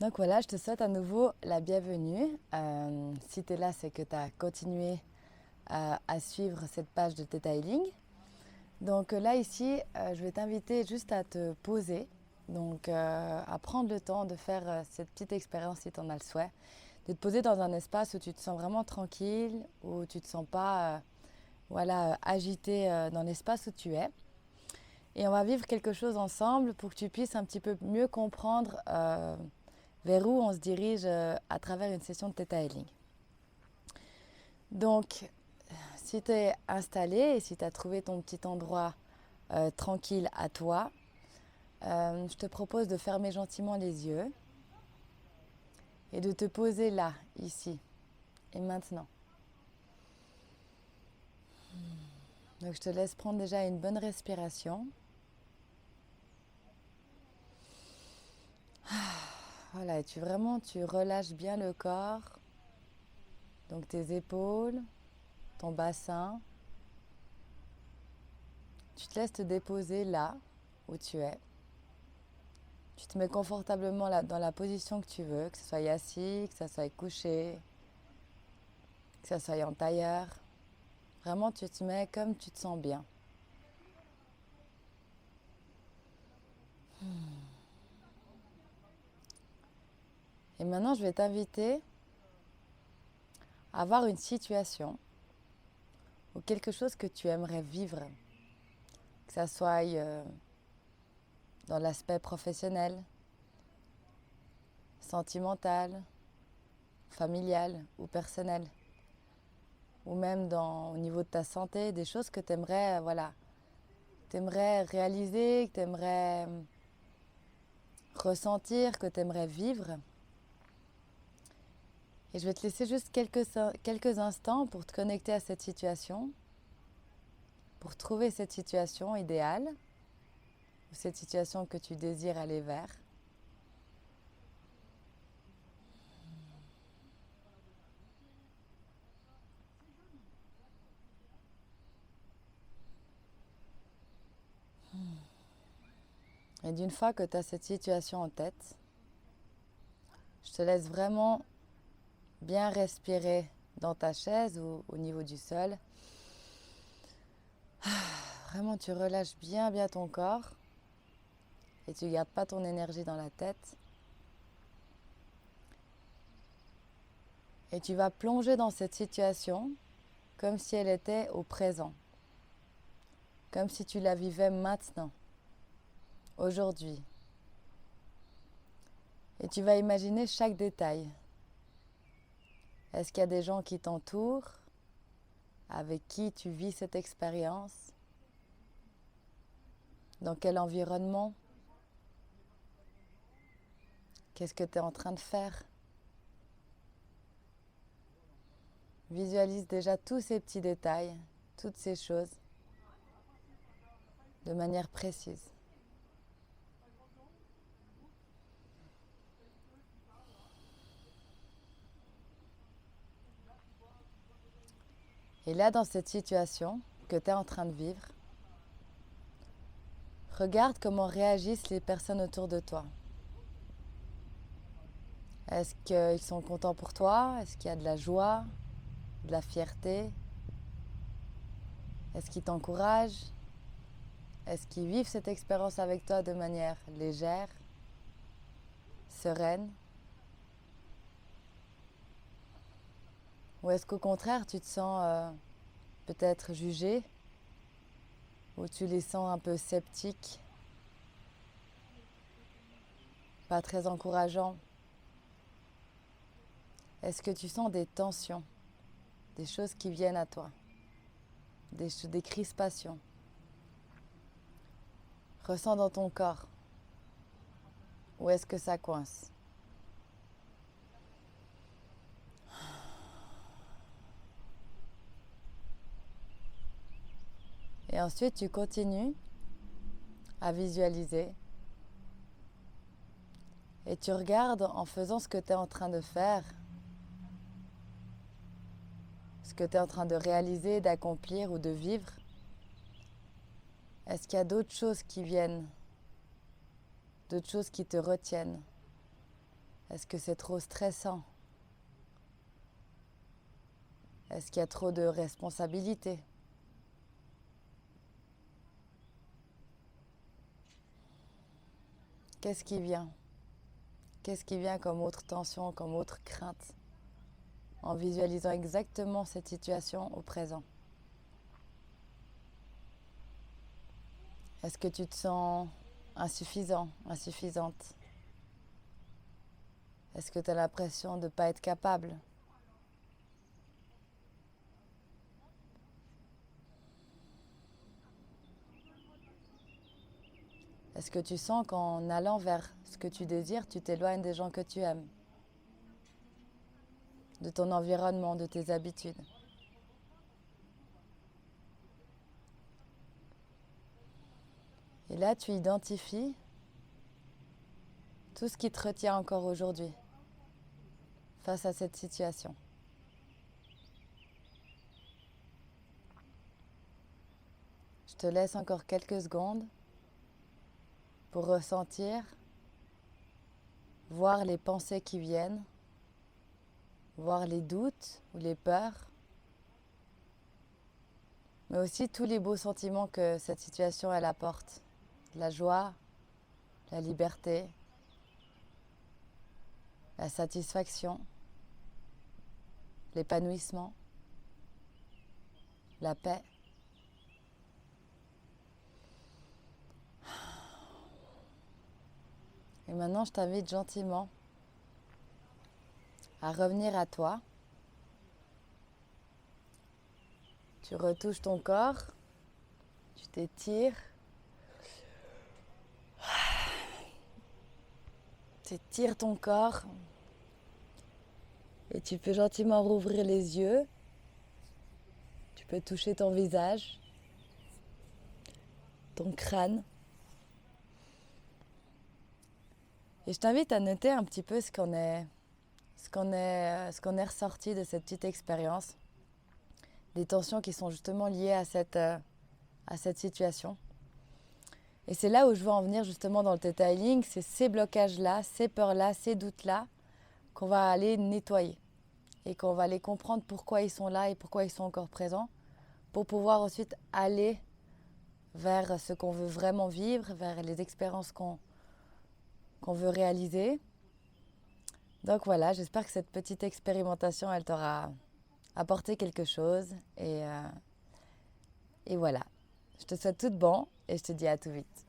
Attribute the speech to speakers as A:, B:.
A: Donc voilà, je te souhaite à nouveau la bienvenue. Si tu es là, c'est que tu as continué à suivre cette page de Theta Healing. Donc là, ici, je vais t'inviter juste à te poser, donc à prendre le temps de faire cette petite expérience si tu en as le souhait, de te poser dans un espace où tu te sens vraiment tranquille, où tu ne te sens pas agité dans l'espace où tu es. Et on va vivre quelque chose ensemble pour que tu puisses un petit peu mieux comprendre vers où on se dirige à travers une session de Theta Healing. Donc, si tu es installé et si tu as trouvé ton petit endroit tranquille à toi, je te propose de fermer gentiment les yeux et de te poser là, ici et maintenant. Donc, je te laisse prendre déjà une bonne respiration. Voilà, et tu relâches bien le corps, donc tes épaules, ton bassin. Tu te laisses te déposer là où tu es. Tu te mets confortablement là, dans la position que tu veux, que ce soit assis, que ce soit couché, que ce soit en tailleur. Vraiment, tu te mets comme tu te sens bien. Et maintenant, je vais t'inviter à avoir une situation ou quelque chose que tu aimerais vivre, que ça soit dans l'aspect professionnel, sentimental, familial ou personnel, ou même au niveau de ta santé, des choses que tu aimerais, t'aimerais réaliser, que tu aimerais ressentir, que tu aimerais vivre. Et je vais te laisser juste quelques instants pour te connecter à cette situation, pour trouver cette situation idéale, ou cette situation que tu désires aller vers. Et d'une fois que tu as cette situation en tête, je te laisse vraiment bien respirer dans ta chaise ou au niveau du sol. Vraiment, tu relâches bien bien ton corps et tu ne gardes pas ton énergie dans la tête. Et tu vas plonger dans cette situation comme si elle était au présent, comme si tu la vivais maintenant, aujourd'hui. Et tu vas imaginer chaque détail. Est-ce qu'il y a des gens qui t'entourent, avec qui tu vis cette expérience? Dans quel environnement? Qu'est-ce que tu es en train de faire? Visualise déjà tous ces petits détails, toutes ces choses, de manière précise. Et là, dans cette situation que tu es en train de vivre, regarde comment réagissent les personnes autour de toi. Est-ce qu'ils sont contents pour toi? Est-ce qu'il y a de la joie, de la fierté? Est-ce qu'ils t'encouragent? Est-ce qu'ils vivent cette expérience avec toi de manière légère, sereine? Ou est-ce qu'au contraire, tu te sens peut-être jugé? Ou tu les sens un peu sceptiques, pas très encourageants? Est-ce que tu sens des tensions, des choses qui viennent à toi, des crispations? Ressens dans ton corps. Où est-ce que ça coince? Et ensuite, tu continues à visualiser et tu regardes en faisant ce que tu es en train de faire, ce que tu es en train de réaliser, d'accomplir ou de vivre. Est-ce qu'il y a d'autres choses qui viennent, d'autres choses qui te retiennent? Est-ce que c'est trop stressant? Est-ce qu'il y a trop de responsabilités? Qu'est-ce qui vient? Qu'est-ce qui vient comme autre tension, comme autre crainte, en visualisant exactement cette situation au présent? Est-ce que tu te sens insuffisant, insuffisante? Est-ce que tu as l'impression de ne pas être capable? Est-ce que tu sens qu'en allant vers ce que tu désires, tu t'éloignes des gens que tu aimes, de ton environnement, de tes habitudes? Et là, tu identifies tout ce qui te retient encore aujourd'hui face à cette situation. Je te laisse encore quelques secondes pour ressentir, voir les pensées qui viennent, voir les doutes ou les peurs, mais aussi tous les beaux sentiments que cette situation elle apporte. La joie, la liberté, la satisfaction, l'épanouissement, la paix. Et maintenant, je t'invite gentiment à revenir à toi. Tu retouches ton corps, tu t'étires. Tu étires ton corps et tu peux gentiment rouvrir les yeux. Tu peux toucher ton visage, ton crâne. Et je t'invite à noter un petit peu ce qu'on est ressorti de cette petite expérience. Des tensions qui sont justement liées à cette situation. Et c'est là où je veux en venir justement dans le Theta Healing, c'est ces blocages-là, ces peurs-là, ces doutes-là qu'on va aller nettoyer. Et qu'on va aller comprendre pourquoi ils sont là et pourquoi ils sont encore présents, pour pouvoir ensuite aller vers ce qu'on veut vraiment vivre, vers les expériences qu'on veut réaliser. Donc voilà, j'espère que cette petite expérimentation, elle t'aura apporté quelque chose. Et voilà, je te souhaite tout de bon et je te dis à tout vite.